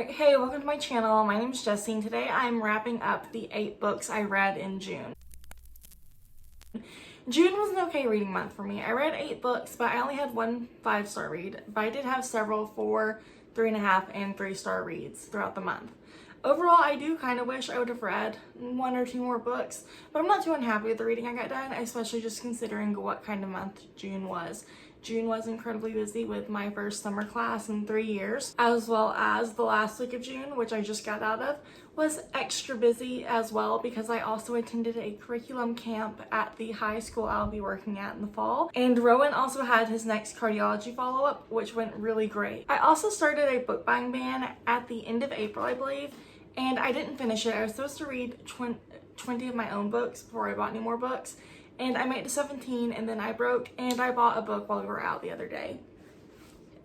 Hey, welcome to my channel. My name is Jessie and today I'm wrapping up the 8 books I read in June. June was an okay reading month for me. I read 8 books, but I only had one 5-star read, but I did have several 4, 3.5, and 3-star reads throughout the month. Overall, I do kind of wish I would have read 1 or 2 more books, but I'm not too unhappy with the reading I got done, especially just considering what kind of month June was. June was incredibly busy with my first summer class in 3 years, as well as the last week of June, which I just got out of, was extra busy as well because I also attended a curriculum camp at the high school I'll be working at in the fall. And Rowan also had his next cardiology follow-up, which went really great. I also started a book buying ban at the end of April, I believe, and I didn't finish it. I was supposed to read 20 of my own books before I bought any more books. And I made it to 17 and then I broke and I bought a book while we were out the other day.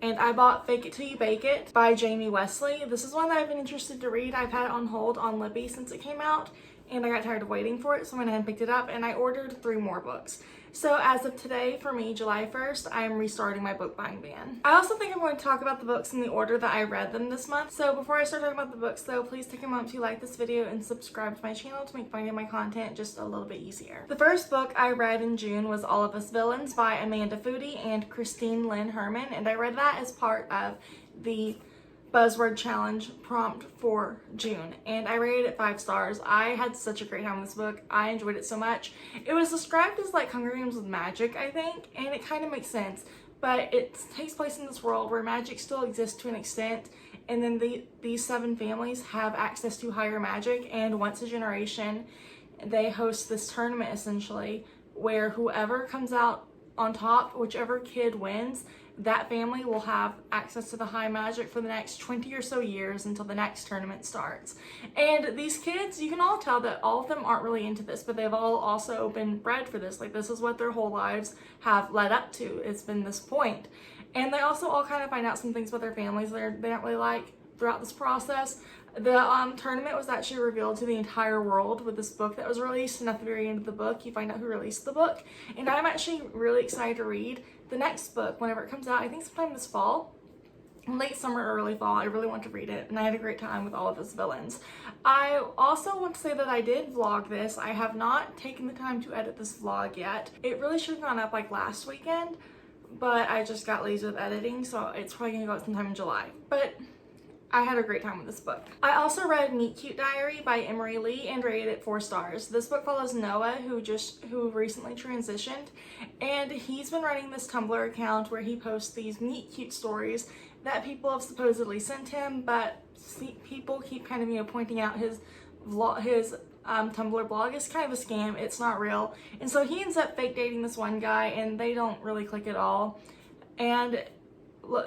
And I bought Fake It Till You Bake It by Jamie Wesley. This is one that I've been interested to read. I've had it on hold on Libby since it came out and I got tired of waiting for it, so I went ahead and picked it up and I ordered 3 more books. So as of today, for me, July 1st, I am restarting my book buying ban. I also think I'm going to talk about the books in the order that I read them this month. So before I start talking about the books though, please take a moment to like this video and subscribe to my channel to make finding my content just a little bit easier. The first book I read in June was All of Us Villains by Amanda Foody and Christine Lynn Herman, and I read that as part of the Buzzword Challenge prompt for June, and I rated it 5 stars. I had such a great time with this book. I enjoyed it so much. It was described as like Hunger Games with magic, I think, and it kind of makes sense, but it takes place in this world where magic still exists to an extent, and then these 7 families have access to higher magic, and once a generation they host this tournament essentially where whoever comes out on top, whichever kid wins, that family will have access to the high magic for the next 20 or so years until the next tournament starts. And these kids, you can all tell that all of them aren't really into this, but they've all also been bred for this. Like, this is what their whole lives have led up to. It's been this point. And they also all kind of find out some things about their families they don't really like throughout this process. The tournament was actually revealed to the entire world with this book that was released, and at the very end of the book you find out who released the book. And I'm actually really excited to read the next book whenever it comes out. I think sometime this fall, late summer or early fall. I really want to read it, and I had a great time with All of Us Villains. I also want to say that I did vlog this. I have not taken the time to edit this vlog yet. It really should have gone up like last weekend, but I just got lazy with editing, so it's probably gonna go out sometime in July. But I had a great time with this book. I also read Meet Cute Diary by Emery Lee and rated it 4 stars. This book follows Noah, who recently transitioned, and he's been running this Tumblr account where he posts these meet cute stories that people have supposedly sent him, but people keep kind of, pointing out his Tumblr blog is kind of a scam. It's not real. And so he ends up fake dating this one guy, and they don't really click at all. And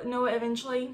Noah eventually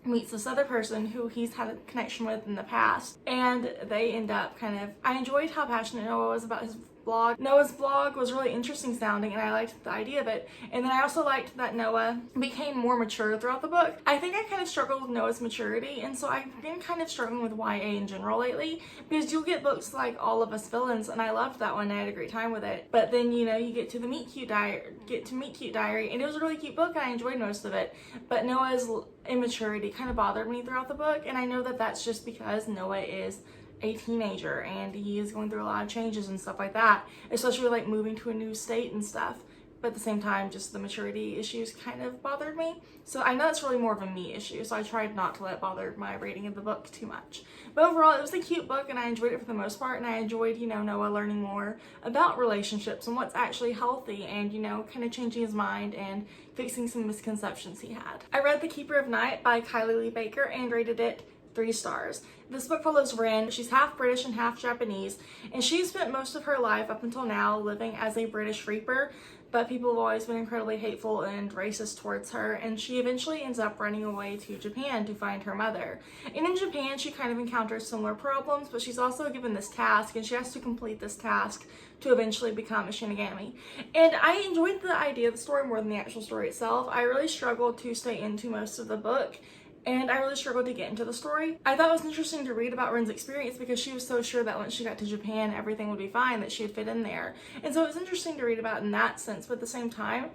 meets this other person who he's had a connection with in the past, and they end up I enjoyed how passionate Noah was about his blog. Noah's blog was really interesting sounding, and I liked the idea of it. And then I also liked that Noah became more mature throughout the book. I think I kind of struggled with Noah's maturity, and so I've been kind of struggling with YA in general lately, because you'll get books like All of Us Villains, and I loved that one and I had a great time with it. But then, you get to the Meet Cute Diary, and it was a really cute book and I enjoyed most of it. But Noah's immaturity kind of bothered me throughout the book, and I know that that's just because Noah is a teenager and he is going through a lot of changes and stuff like that, especially like moving to a new state and stuff. But at the same time, just the maturity issues kind of bothered me. So I know it's really more of a me issue, so I tried not to let it bother my rating of the book too much. But overall, it was a cute book and I enjoyed it for the most part, and I enjoyed, Noah learning more about relationships and what's actually healthy, and, kind of changing his mind and fixing some misconceptions he had. I read The Keeper of Night by Kylie Lee Baker and rated it 3 stars. This book follows Ren. She's half British and half Japanese, and she spent most of her life up until now living as a British Reaper, but people have always been incredibly hateful and racist towards her, and she eventually ends up running away to Japan to find her mother. And in Japan, she kind of encounters similar problems, but she's also given this task, and she has to complete this task to eventually become a Shinigami. And I enjoyed the idea of the story more than the actual story itself. I really struggled to stay into most of the book, and I really struggled to get into the story. I thought it was interesting to read about Ren's experience because she was so sure that once she got to Japan, everything would be fine, that she'd fit in there. And so it was interesting to read about in that sense, but at the same time,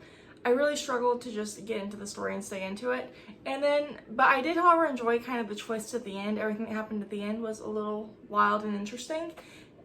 I really struggled to just get into the story and stay into it. But I did, however, enjoy kind of the twist at the end. Everything that happened at the end was a little wild and interesting.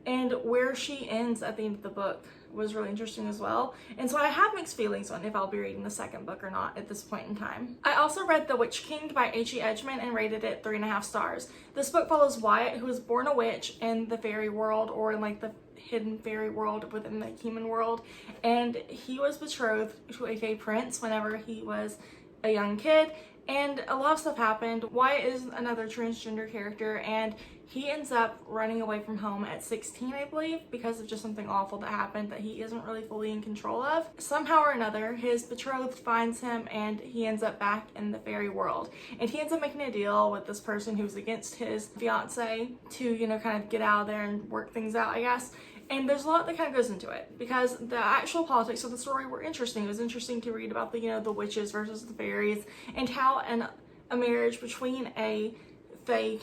And where she ends at the end of the book was really interesting as well. And so I have mixed feelings on if I'll be reading the second book or not at this point in time. I also read The Witch King by H.E. Edgman and rated it 3.5 stars. This book follows Wyatt, who was born a witch in the fairy world, or in like the hidden fairy world within the human world, and he was betrothed to a fey prince whenever he was a young kid, and a lot of stuff happened. Wyatt is another transgender character, and he ends up running away from home at 16, I believe, because of just something awful that happened that he isn't really fully in control of. Somehow or another, his betrothed finds him, and he ends up back in the fairy world. And he ends up making a deal with this person who's against his fiance to, you know, kind of get out of there and work things out, I guess. And there's a lot that kind of goes into it, because the actual politics of the story were interesting. It was interesting to read about the, you know, the witches versus the fairies, and how a marriage between a fae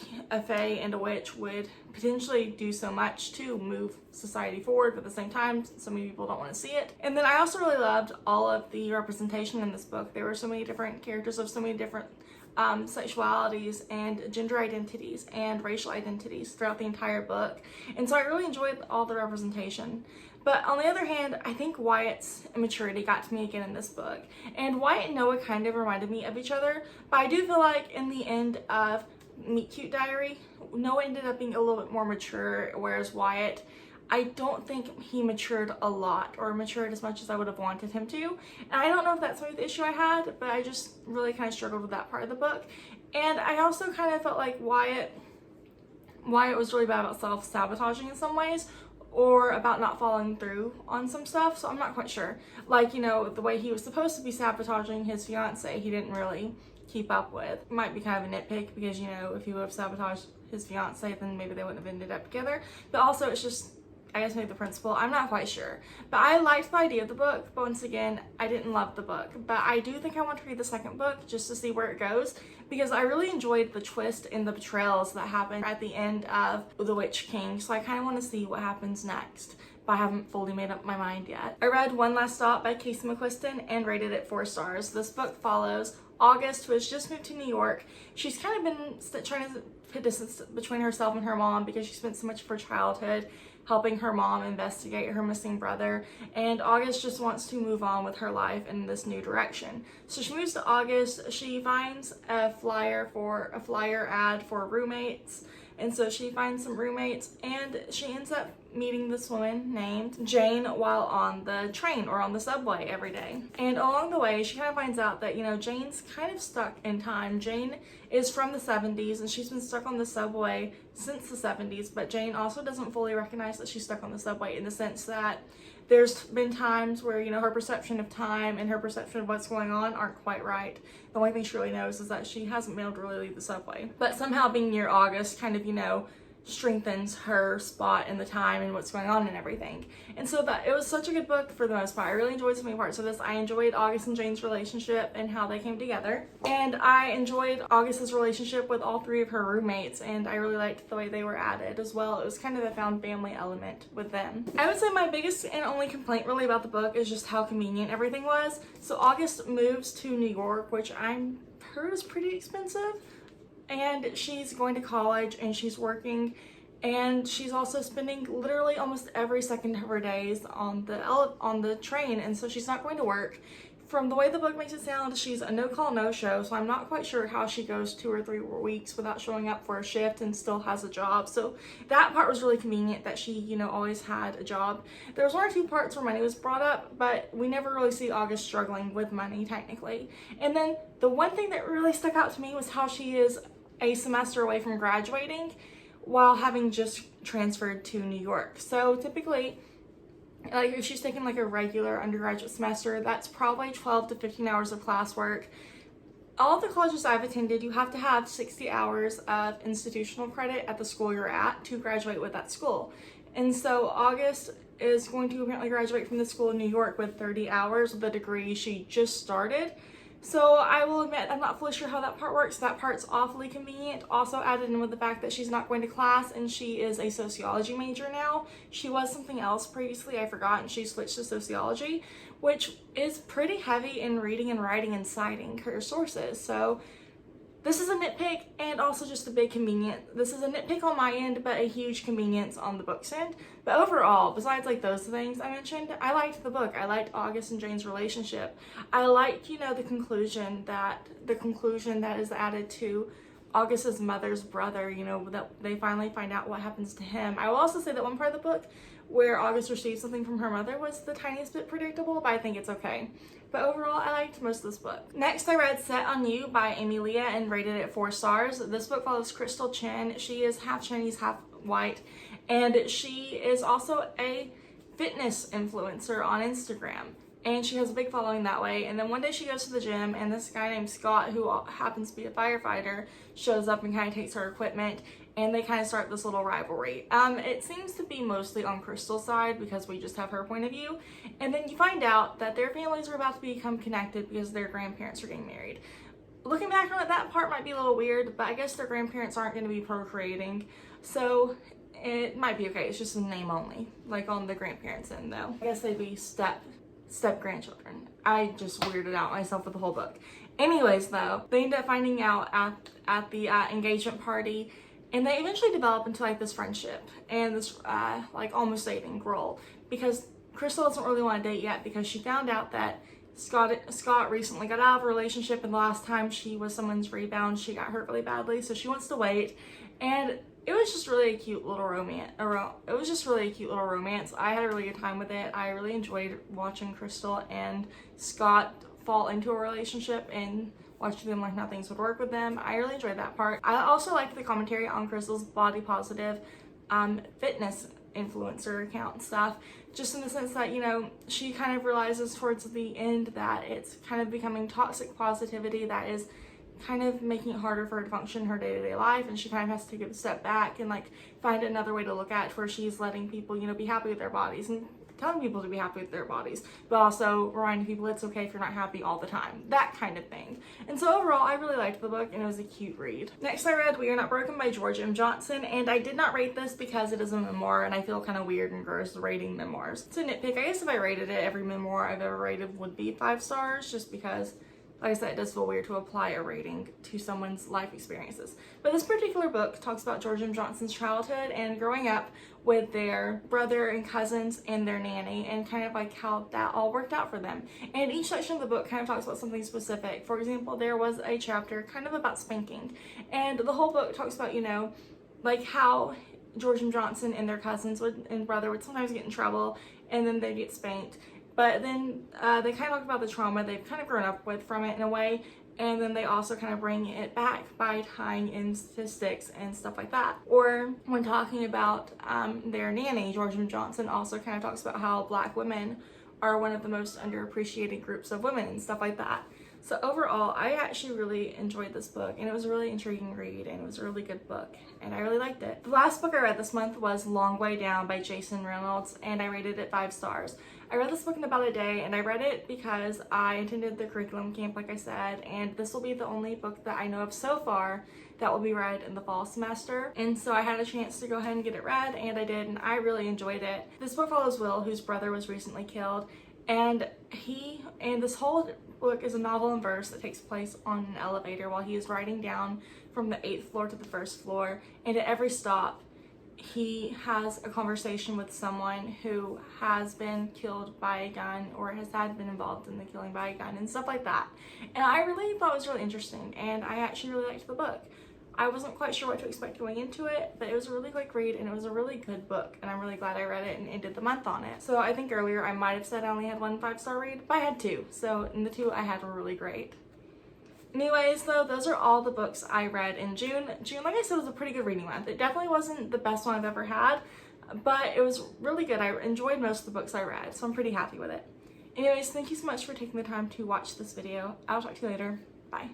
and a witch would potentially do so much to move society forward, but at the same time, so many people don't want to see it. And then I also really loved all of the representation in this book. There were so many different characters of so many different sexualities and gender identities and racial identities throughout the entire book, and so I really enjoyed all the representation. But on the other hand, I think Wyatt's immaturity got to me again in this book, and Wyatt and Noah kind of reminded me of each other, but I do feel like in the end of Meet Cute Diary, Noah ended up being a little bit more mature, whereas Wyatt, I don't think he matured a lot, or matured as much as I would have wanted him to. And I don't know if that's maybe the issue I had, but I just really kind of struggled with that part of the book. And I also kind of felt like Wyatt was really bad about self-sabotaging in some ways, or about not following through on some stuff, so I'm not quite sure. Like, you know, the way he was supposed to be sabotaging his fiance, he didn't really keep up with. Might be kind of a nitpick, because, you know, if he would have sabotaged his fiance, then maybe they wouldn't have ended up together. But also, it's just, I guess maybe the principle, I'm not quite sure. But I liked the idea of the book, but once again, I didn't love the book. But I do think I want to read the second book just to see where it goes, because I really enjoyed the twist and the betrayals that happened at the end of The Witch King, so I kind of want to see what happens next, but I haven't fully made up my mind yet. I read One Last Stop by Casey McQuiston and rated it 4 stars. This book follows August, who has just moved to New York. She's kind of been trying to put distance between herself and her mom, because she spent so much of her childhood helping her mom investigate her missing brother, and August just wants to move on with her life in this new direction. So she moves to August. She finds a flyer ad for roommates, and so she finds some roommates, and she ends up meeting this woman named Jane while on the train or on the subway every day. And along the way, she kind of finds out that, you know, Jane's kind of stuck in time. Jane is from the 70s, and she's been stuck on the subway since the 70s, but Jane also doesn't fully recognize that she's stuck on the subway, in the sense that there's been times where, you know, her perception of time and her perception of what's going on aren't quite right. The only thing she really knows is that she hasn't been able to really leave the subway. But somehow being near August kind of, you know, strengthens her spot in the time and what's going on and everything. And so that it was such a good book for the most part. I really enjoyed so many parts of this. I enjoyed August and Jane's relationship and how they came together, and I enjoyed August's relationship with all 3 of her roommates, and I really liked the way they were added as well. It was kind of a found family element with them. I would say my biggest and only complaint really about the book is just how convenient everything was. So August moves to New York, which I'm heard is pretty expensive, and she's going to college and she's working, and she's also spending literally almost every second of her days on the train, and so she's not going to work. From the way the book makes it sound, she's a no-call, no-show, so I'm not quite sure how she goes 2 or 3 weeks without showing up for a shift and still has a job. So that part was really convenient, that she, you know, always had a job. There was 1 or 2 parts where money was brought up, but we never really see August struggling with money, technically. And then the one thing that really stuck out to me was how she is a semester away from graduating while having just transferred to New York. So typically, like, if she's taking like a regular undergraduate semester, that's probably 12 to 15 hours of classwork. All of the colleges I've attended, you have to have 60 hours of institutional credit at the school you're at to graduate with that school. And so August is going to apparently graduate from the school in New York with 30 hours with a degree she just started. So I will admit I'm not fully sure how that part works. That part's awfully convenient. Also added in with the fact that she's not going to class and she is a sociology major now. She was something else previously, I forgot, and she switched to sociology, which is pretty heavy in reading and writing and citing her sources. So this is a nitpick and also just a big convenience. This is a nitpick on my end, but a huge convenience on the book's end. But overall, besides like those things I mentioned, I liked the book. I liked August and Jane's relationship. I liked, you know, the conclusion that is added to August's mother's brother, you know, that they finally find out what happens to him. I will also say that one part of the book where August received something from her mother was the tiniest bit predictable, but I think it's okay. But overall, I liked most of this book. Next, I read Set on You by Amy Leah and rated it 4 stars. This book follows Crystal Chen. She is half Chinese, half white, and she is also a fitness influencer on Instagram. And she has a big following that way. And then one day she goes to the gym and this guy named Scott, who happens to be a firefighter, shows up and kind of takes her equipment, and they kind of start this little rivalry. It seems to be mostly on Crystal's side because we just have her point of view. And then you find out that their families are about to become connected because their grandparents are getting married. Looking back on it, that part might be a little weird, but I guess their grandparents aren't going to be procreating. So it might be okay. It's just a name only, like on the grandparents' end though. I guess they'd be step grandchildren. I just weirded out myself with the whole book. Anyways though, they end up finding out at the engagement party, and they eventually develop into like this friendship and this like almost dating role, because Crystal doesn't really want to date yet because she found out that Scott recently got out of a relationship, and the last time she was someone's rebound, she got hurt really badly, so she wants to wait. And it was just really a cute little romance. It was just really a cute little romance. I had a really good time with it. I really enjoyed watching Crystal and Scott fall into a relationship and watching them like how things would work with them. I really enjoyed that part. I also liked the commentary on Crystal's body positive fitness influencer account stuff, just in the sense that, you know, she kind of realizes towards the end that it's kind of becoming toxic positivity that is kind of making it harder for her to function in her day-to-day life, and she kind of has to take a step back and like find another way to look at it, where she's letting people, you know, be happy with their bodies and telling people to be happy with their bodies, but also reminding people it's okay if you're not happy all the time, that kind of thing. And so overall, I really liked the book and it was a cute read. Next, I read We Are Not Broken by George M. Johnson, and I did not rate this because it is a memoir and I feel kind of weird and gross rating memoirs. It's a nitpick. I guess if I rated it, every memoir I've ever rated would be 5 stars, just because, like I said, it does feel weird to apply a rating to someone's life experiences. But this particular book talks about George M. Johnson's childhood and growing up with their brother and cousins and their nanny, and kind of like how that all worked out for them. And each section of the book kind of talks about something specific. For example, there was a chapter kind of about spanking, and the whole book talks about, you know, like how George M. Johnson and their cousins and brother would sometimes get in trouble and then they'd get spanked. But then they kind of talk about the trauma they've kind of grown up with from it in a way, and then they also kind of bring it back by tying in statistics and stuff like that. Or when talking about their nanny, George M. Johnson also kind of talks about how Black women are one of the most underappreciated groups of women and stuff like that. So overall, I actually really enjoyed this book, and it was a really intriguing read, and it was a really good book, and I really liked it. The last book I read this month was Long Way Down by Jason Reynolds, and I rated it 5 stars. I read this book in about a day, and I read it because I attended the curriculum camp, like I said, and this will be the only book that I know of so far that will be read in the fall semester. And so I had a chance to go ahead and get it read, and I did, and I really enjoyed it. This book follows Will, whose brother was recently killed, and this whole book is a novel in verse that takes place on an elevator while he is riding down from the 8th floor to the 1st floor, and at every stop he has a conversation with someone who has been killed by a gun or has been involved in the killing by a gun and stuff like that. And I really thought it was really interesting, and I actually really liked the book. I wasn't quite sure what to expect going into it, but it was a really quick read and it was a really good book, and I'm really glad I read it and ended the month on it. So I think earlier I might have said I only had 1 5-star read, but I had 2. So in the 2 I had were really great. Anyways, though, those are all the books I read in June. June, like I said, was a pretty good reading month. It definitely wasn't the best one I've ever had, but it was really good. I enjoyed most of the books I read, so I'm pretty happy with it. Anyways, thank you so much for taking the time to watch this video. I'll talk to you later. Bye.